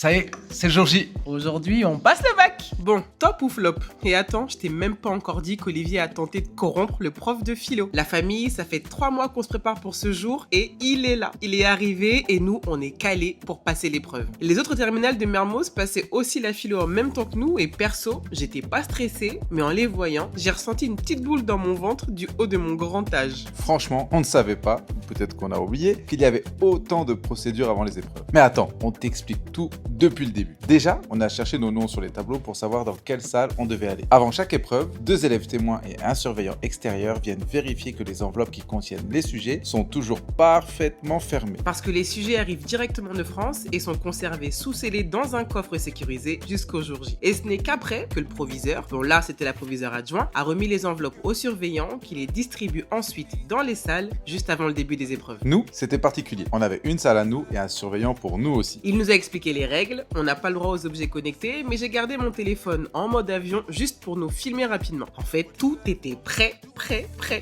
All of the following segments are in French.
Ça y est, c'est le jour J. Aujourd'hui, on passe le bac. Bon, top ou flop? Et attends, je t'ai même pas encore dit qu'Olivier a tenté de corrompre le prof de philo. La famille, ça fait 3 mois qu'on se prépare pour ce jour et il est là. Il est arrivé et nous, on est calés pour passer l'épreuve. Les autres terminales de Mermoz passaient aussi la philo en même temps que nous et perso, j'étais pas stressée, mais en les voyant, j'ai ressenti une petite boule dans mon ventre du haut de mon grand âge. Franchement, on ne savait pas, ou peut-être qu'on a oublié, qu'il y avait autant de procédures avant les épreuves. Mais attends, on t'explique tout depuis le début. Déjà, on a cherché nos noms sur les tableaux pour savoir dans quelle salle on devait aller. Avant chaque épreuve, 2 élèves témoins et un surveillant extérieur viennent vérifier que les enveloppes qui contiennent les sujets sont toujours parfaitement fermées. Parce que les sujets arrivent directement de France et sont conservés sous scellés dans un coffre sécurisé jusqu'au jour J. Et ce n'est qu'après que le proviseur, dont là c'était la proviseure adjoint, a remis les enveloppes aux surveillants qui les distribuent ensuite dans les salles juste avant le début des épreuves. Nous, c'était particulier. On avait une salle à nous et un surveillant pour nous aussi. Il nous a expliqué les règles, on n'a pas le droit aux objets connectés, mais j'ai gardé mon téléphone en mode avion juste pour nous filmer rapidement. En fait, tout était prêt.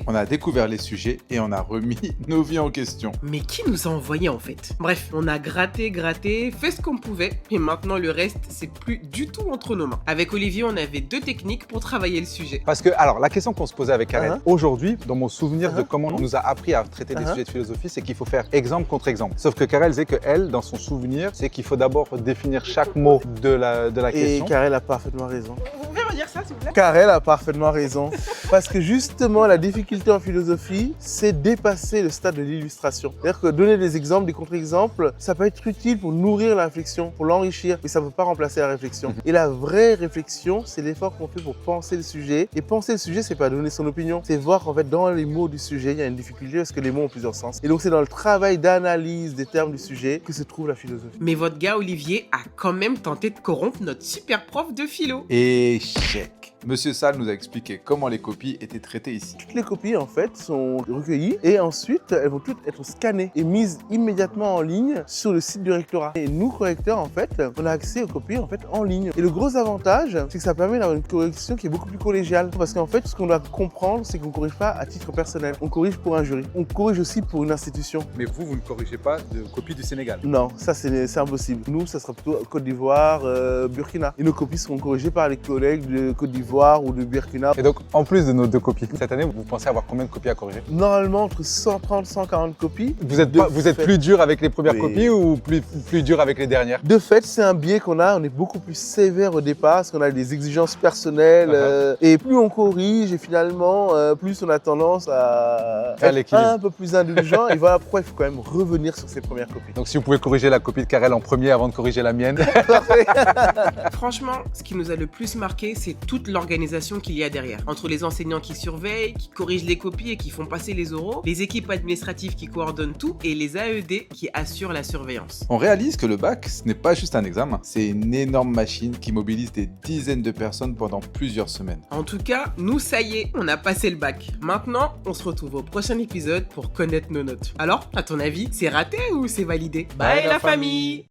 On a découvert les sujets et on a remis nos vies en question. Mais qui nous a envoyé en fait? Bref, on a gratté, fait ce qu'on pouvait, et maintenant le reste, c'est plus du tout entre nos mains. Avec Olivier, on avait 2 techniques pour travailler le sujet. Parce que, alors, la question qu'on se posait avec Karel, aujourd'hui, dans mon souvenir de comment on nous a appris à traiter des sujets de philosophie, c'est qu'il faut faire exemple contre exemple. Sauf que Karel disait qu'elle, dans son souvenir, c'est qu'il faut d'abord définir chaque mot de la question. Et Karel a parfaitement raison. Vous pouvez me dire ça, s'il vous plaît? Karel a parfaitement raison. Parce que justement, la difficulté en philosophie, c'est dépasser le stade de l'illustration. C'est-à-dire que donner des exemples, des contre-exemples, ça peut être utile pour nourrir la réflexion, pour l'enrichir, mais ça ne peut pas remplacer la réflexion. Et la vraie réflexion, c'est l'effort qu'on fait pour penser le sujet. Et penser le sujet, c'est pas donner son opinion, c'est voir qu'en fait, dans les mots du sujet, il y a une difficulté parce que les mots ont plusieurs sens. Et donc, c'est dans le travail d'analyse des termes du sujet que se trouve la philosophie. Mais votre gars Olivier a quand même tenté de corrompre notre super prof de philo. Échec. Monsieur Salle nous a expliqué comment les copies étaient traitées ici. Toutes les copies, en fait, sont recueillies et ensuite, elles vont toutes être scannées et mises immédiatement en ligne sur le site du rectorat. Et nous, correcteurs, en fait, on a accès aux copies en fait en ligne. Et le gros avantage, c'est que ça permet d'avoir une correction qui est beaucoup plus collégiale. Parce qu'en fait, ce qu'on doit comprendre, c'est qu'on ne corrige pas à titre personnel. On corrige pour un jury. On corrige aussi pour une institution. Mais vous ne corrigez pas de copie du Sénégal. Non, ça c'est impossible. Nous, ça sera plutôt Côte d'Ivoire, Burkina. Et nos copies seront corrigées par les collègues de Côte d'Ivoire ou de Burkina. Et donc, en plus de nos 2 copies, cette année, vous pensez avoir combien de copies à corriger? Normalement, entre 130 et 140 copies. Vous êtes plus dur avec les premières copies ou plus dur avec les dernières? De fait, c'est un biais qu'on a. On est beaucoup plus sévère au départ parce qu'on a des exigences personnelles. Et plus on corrige et finalement, plus on a tendance à être un peu plus indulgent. Et voilà pourquoi il faut quand même revenir sur ses premières copies. Donc, si vous pouvez corriger la copie de Karel en premier avant de corriger la mienne. Franchement, ce qui nous a le plus marqué, c'est toute l'organisation qu'il y a derrière. Entre les enseignants qui surveillent, qui corrigent les copies et qui font passer les oraux, les équipes administratives qui coordonnent tout et les AED qui assurent la surveillance. On réalise que le bac, ce n'est pas juste un examen, c'est une énorme machine qui mobilise des dizaines de personnes pendant plusieurs semaines. En tout cas, nous, ça y est, on a passé le bac. Maintenant, on se retrouve au prochain épisode pour connaître nos notes. Alors, à ton avis, c'est raté ou c'est validé? Bye la famille!